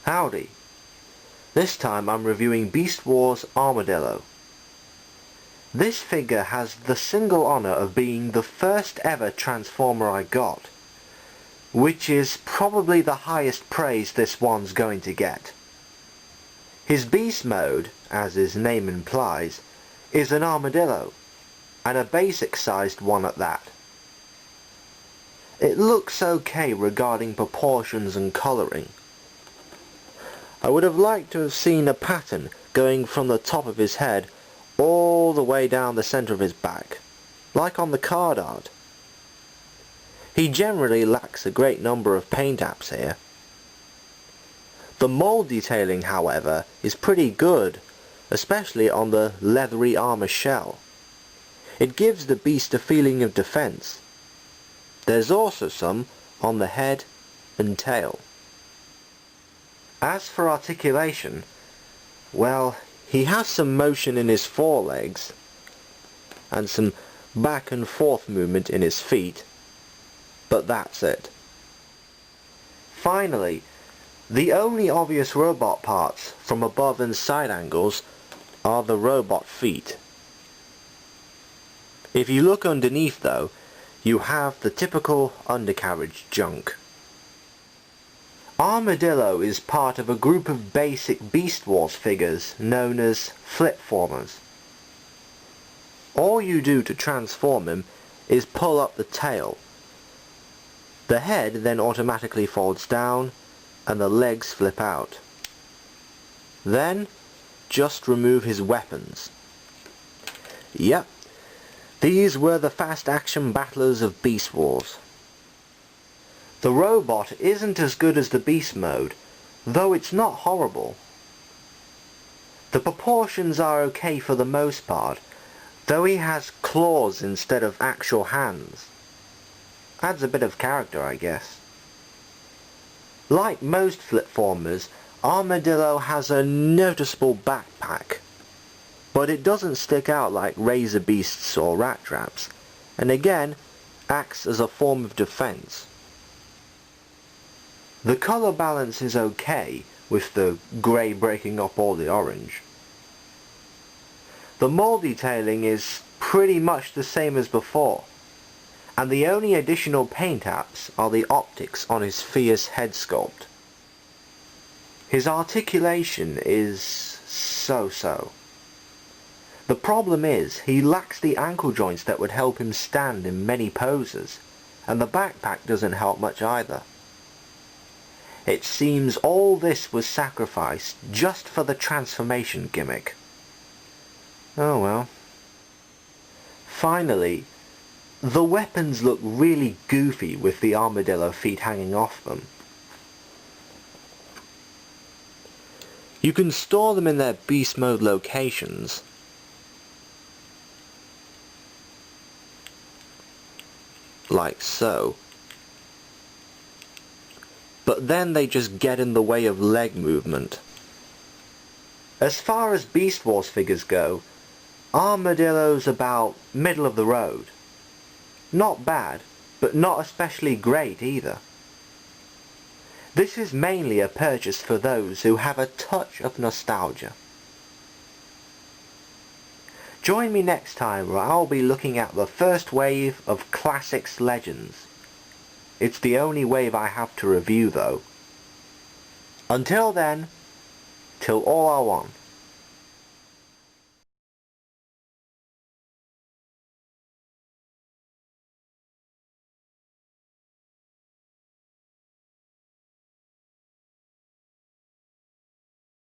Howdy! This time I'm reviewing Beast Wars Armordillo. This figure has the single honour of being the first ever Transformer I got, which is probably the highest praise this one's going to get. His beast mode, as his name implies, is an armadillo, and a basic sized one at that. It looks okay regarding proportions and colouring. I would have liked to have seen a pattern going from the top of his head all the way down the centre of his back, like on the card art. He generally lacks a great number of paint apps here. The mould detailing, however, is pretty good, especially on the leathery armour shell. It gives the beast a feeling of defence. There's also some on the head and tail. As for articulation, well, he has some motion in his forelegs and some back and forth movement in his feet, but that's it. Finally, the only obvious robot parts from above and side angles are the robot feet. If you look underneath though, you have the typical undercarriage junk. Armordillo is part of a group of basic Beast Wars figures known as flipformers. All you do to transform him is pull up the tail. The head then automatically folds down and the legs flip out. Then just remove his weapons. Yep, these were the fast action battlers of Beast Wars. The robot isn't as good as the beast mode, though it's not horrible. The proportions are okay for the most part, though he has claws instead of actual hands. Adds a bit of character, I guess. Like most flipformers, Armordillo has a noticeable backpack, but it doesn't stick out like razor beasts or rat traps, and again acts as a form of defense. The colour balance is okay, with the grey breaking up all the orange. The mould detailing is pretty much the same as before, and the only additional paint apps are the optics on his fierce head sculpt. His articulation is so-so. The problem is, he lacks the ankle joints that would help him stand in many poses, and the backpack doesn't help much either. It seems all this was sacrificed just for the transformation gimmick. Oh well. Finally, the weapons look really goofy with the armadillo feet hanging off them. You can store them in their beast mode locations, like so. But then they just get in the way of leg movement. As far as Beast Wars figures go, Armordillo's about middle of the road. Not bad, but not especially great either. This is mainly a purchase for those who have a touch of nostalgia. Join me next time where I'll be looking at the first wave of Classics Legends. It's the only wave I have to review though. Until then, till all are one.